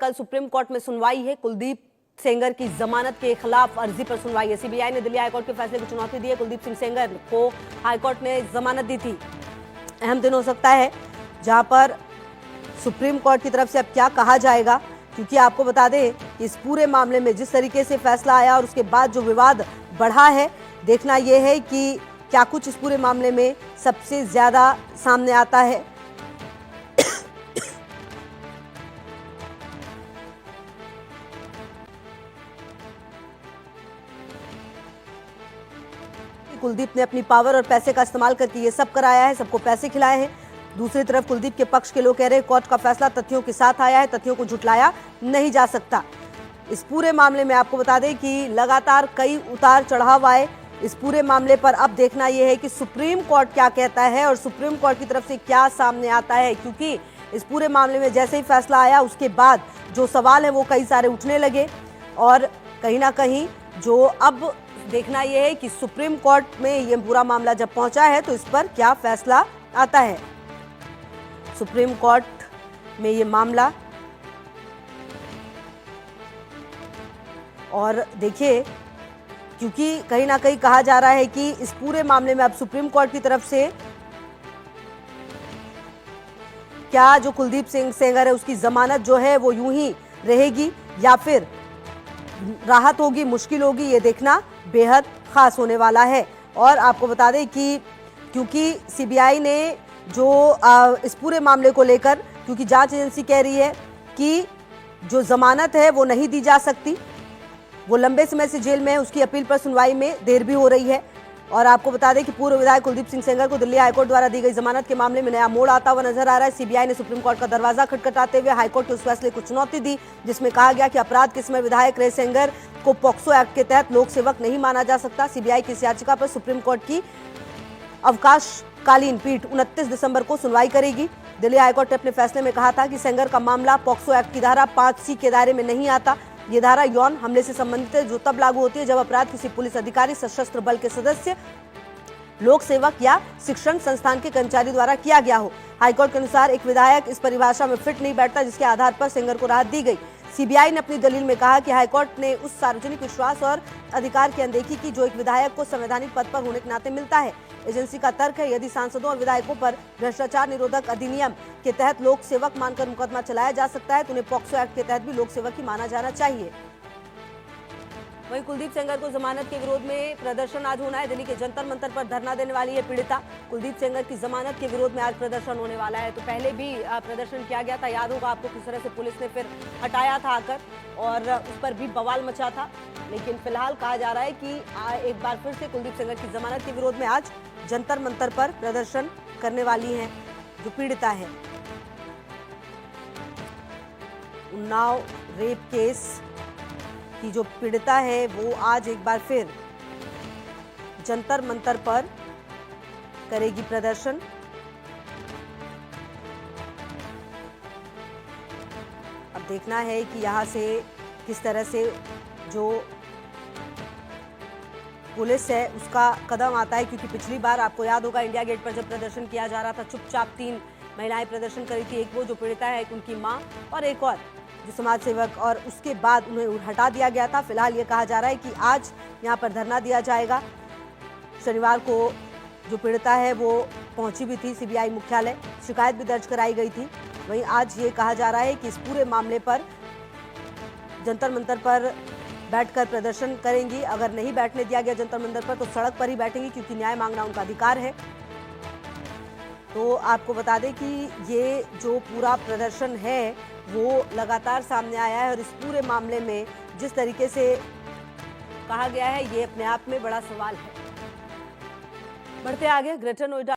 कल supreme court में सुनवाई है। कुलदीप सेंगर की जमानत के खिलाफ अर्जी पर सुनवाई है। सीबीआई ने दिल्ली हाईकोर्ट के फैसले को चुनौती दी है। कुलदीप सिंह सेंगर को हाईकोर्ट ने जमानत दी थी। अहम दिन हो सकता है जहां पर सुप्रीम कोर्ट की तरफ से अब क्या कहा जाएगा, क्योंकि आपको बता दें कि इस पूरे मामले में जिस तरीके से फैसला आया और उसके बाद जो विवाद बढ़ा है, देखना यह है कि क्या कुछ इस पूरे मामले में सबसे ज्यादा सामने आता है। कुलदीप ने अपनी पावर और पैसे का इस्तेमाल करके ये सब कराया है, सबको पैसे खिलाए हैं। दूसरी तरफ कुलदीप के पक्ष के लोग कह रहे हैं कोर्ट का फैसला तथ्यों के साथ आया है, तथ्यों को झुटलाया नहीं जा सकता। इस पूरे मामले में आपको बता दें कि लगातार कई उतार चढ़ाव आए। इस पूरे मामले पर अब देखना यह है कि सुप्रीम कोर्ट क्या कहता है और सुप्रीम कोर्ट की तरफ से क्या सामने आता है, क्योंकि इस पूरे मामले में जैसे ही फैसला आया उसके बाद जो सवाल है वो कई सारे उठने लगे और कहीं ना कहीं जो अब देखना यह है कि सुप्रीम कोर्ट में ये पूरा मामला जब पहुंचा है तो इस पर क्या फैसला आता है। सुप्रीम कोर्ट में ये मामला, और देखिए क्योंकि कहीं ना कहीं कहा जा रहा है कि इस पूरे मामले में अब सुप्रीम कोर्ट की तरफ से क्या जो कुलदीप सिंह सेंगर है उसकी जमानत जो है वो यूं ही रहेगी या फिर राहत होगी, मुश्किल होगी, ये देखना बेहद खास होने वाला है। और आपको बता दें कि क्योंकि सीबीआई ने जो इस पूरे मामले को लेकर, क्योंकि जांच एजेंसी कह रही है कि जो जमानत है वो नहीं दी जा सकती, वो लंबे समय से जेल में है, उसकी अपील पर सुनवाई में देर भी हो रही है। और आपको बता दें कि पूर्व विधायक कुलदीप सिंह सेंगर को दिल्ली हाईकोर्ट द्वारा दी गई जमानत के मामले में नया मोड़ आता हुआ नजर आ रहा है। सीबीआई ने सुप्रीम कोर्ट का दरवाजा खटखटाते हुए हाईकोर्ट के उस फैसले को चुनौती दी जिसमें कहा गया कि अपराध के समय विधायक रहे सेंगर को पॉक्सो एक्ट के तहत लोक सेवक नहीं माना जा सकता। सीबीआई की इस याचिका पर सुप्रीम कोर्ट की अवकाशकालीन पीठ 29 दिसंबर को सुनवाई करेगी। दिल्ली हाईकोर्ट ने अपने फैसले में कहा था कि सेंगर का मामला पॉक्सो एक्ट की धारा 5C के दायरे में नहीं आता। ये धारा यौन हमले से संबंधित है, जो तब लागू होती है जब अपराध किसी पुलिस अधिकारी, सशस्त्र बल के सदस्य, लोक सेवक या शिक्षण संस्थान के कर्मचारी द्वारा किया गया हो। हाईकोर्ट के अनुसार एक विधायक इस परिभाषा में फिट नहीं बैठता, जिसके आधार पर सेंगर को राहत दी गई। सीबीआई ने अपनी दलील में कहा कि हाईकोर्ट ने उस सार्वजनिक विश्वास और अधिकार की अनदेखी की जो एक विधायक को संवैधानिक पद पर होने के नाते मिलता है। एजेंसी का तर्क है यदि सांसदों और विधायकों पर भ्रष्टाचार निरोधक अधिनियम के तहत लोक सेवक मानकर मुकदमा चलाया जा सकता है तो उन्हें पॉक्सो एक्ट के तहत भी लोक सेवक ही माना जाना चाहिए। वहीं कुलदीप सेंगर को जमानत के विरोध में प्रदर्शन आज होना है। दिल्ली के जंतर मंतर पर धरना देने वाली है पीड़िता। कुलदीप सेंगर की जमानत के विरोध में आज प्रदर्शन होने वाला है। तो पहले भी प्रदर्शन किया गया था, याद होगा आपको किस तरह से पुलिस ने फिर हटाया था आकर और उस पर भी बवाल मचा था। लेकिन फिलहाल कहा जा रहा है कि एक बार फिर से कुलदीप सेंगर की जमानत के विरोध में आज जंतर मंतर पर प्रदर्शन करने वाली है जो पीड़िता है। उन्नाव रेप केस की जो पीड़िता है वो आज एक बार फिर जंतर मंतर पर करेगी प्रदर्शन। अब देखना है कि यहां से किस तरह से जो पुलिस है उसका कदम आता है, क्योंकि पिछली बार आपको याद होगा इंडिया गेट पर जब प्रदर्शन किया जा रहा था चुपचाप 3 महिलाएं प्रदर्शन करी थी। एक वो जो पीड़िता है, एक उनकी मां और एक और जो समाज सेवक, और उसके बाद उन्हें हटा दिया गया था। फिलहाल ये कहा जा रहा है कि आज यहाँ पर धरना दिया जाएगा। शनिवार को जो पीड़िता है वो पहुंची भी थी सीबीआई मुख्यालय, शिकायत भी दर्ज कराई गई थी। वहीं आज ये कहा जा रहा है कि इस पूरे मामले पर जंतर मंतर पर बैठकर प्रदर्शन करेंगी। अगर नहीं बैठने दिया गया जंतर मंतर पर तो सड़क पर ही बैठेंगी, क्योंकि न्याय मांगना उनका अधिकार है। तो आपको बता दें कि ये जो पूरा प्रदर्शन है वो लगातार सामने आया है और इस पूरे मामले में जिस तरीके से कहा गया है ये अपने आप में बड़ा सवाल है। बढ़ते आगे, ग्रेटर नोएडा